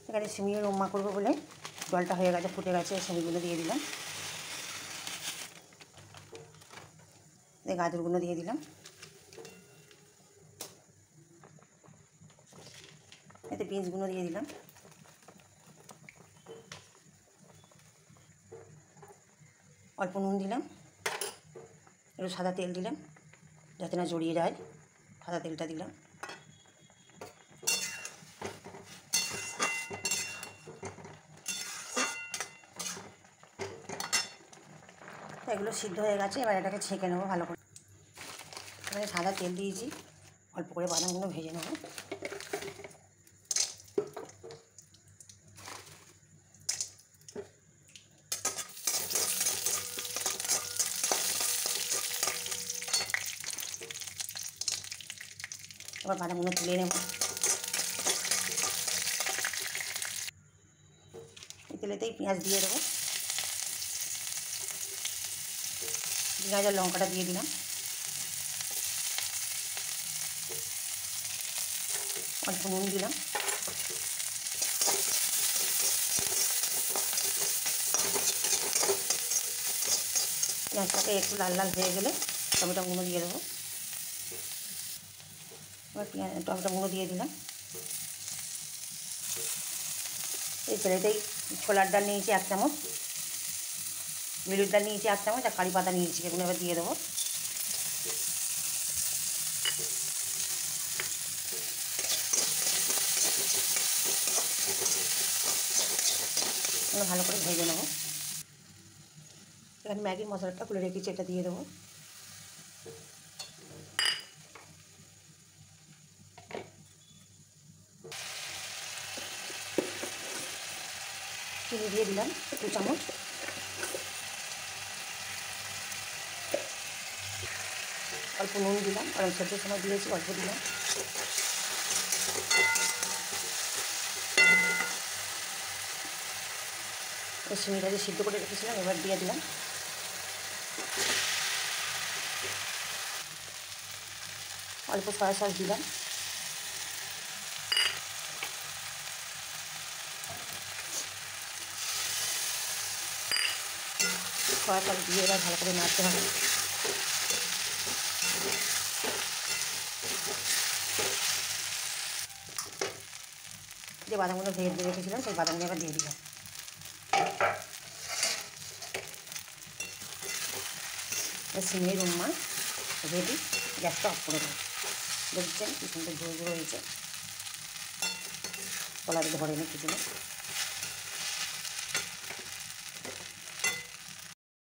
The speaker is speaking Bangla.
এখানে সিমির উম্মা করবো বলে জলটা হয়ে গেছে, ফুটে গেছে, সিমিগুলো দিয়ে দিলাম, গাজরগুলো দিয়ে দিলাম, এতে বিনসগুলো দিয়ে দিলাম, অল্প নুন দিলাম, একটু সাদা তেল দিলাম যাতে না জড়িয়ে যায়, সাদা তেলটা দিলাম, এগুলো সিদ্ধ হয়ে গেছে। এবার এটাকে ছেঁকে নেবো ভালো করে। এখানে সাদা তেল দিয়েছি, অল্প করে বাদামগুলো ভেজে নেবো। এবার বাদামগুলো তুলে নেব। এই তেলেতেই পেঁয়াজ দিয়ে দেবো, পেঁয়াজ আর লঙ্কাটা দিয়ে দিলাম, অল্প নুন দিলাম, পেঁয়াজটাকে একটু লাল লাল হয়ে গেলে টমেটোগুলো দিয়ে দেবো। এবার টমেটোগুলো দিয়ে দিলাম। এই তেলেতেই ছোলার ডাল নিয়েছি 1 চামচ, বিউলির ডাল নিয়েছি 1 চামচ, আর কারি পাতা নিয়েছি, এগুলো এবার দিয়ে দেবো। ভালো করে ভেজে নেবো। এখানে ম্যাগির মশলাটা খুলে রেখেছি, এটা দিয়ে দেবো। চিনি দিয়ে দিলাম 2 চামচ, অল্প নুন দিলাম, কারণ সেদ্ধর সময় দিয়েছি, অল্প দিলাম। সিমিটা যে সিদ্ধ করে রেখেছিলাম এবার দিয়ে দিলাম। অল্প সয়া সস দিলাম, সয়া সস দিয়ে এবার ভালো করে নাড়তে হবে। যে বাদামগুলো ভেজে রেখেছিলাম সেই বাদামগুলো এবার দিয়ে দিলাম। সিমের উম্মা রেডি, গ্যাসটা অফ করে দেবো। দেখছেন কি সুন্দর ঝোল ঝোল হয়েছে, কলাতে ধরে নি কিছু না।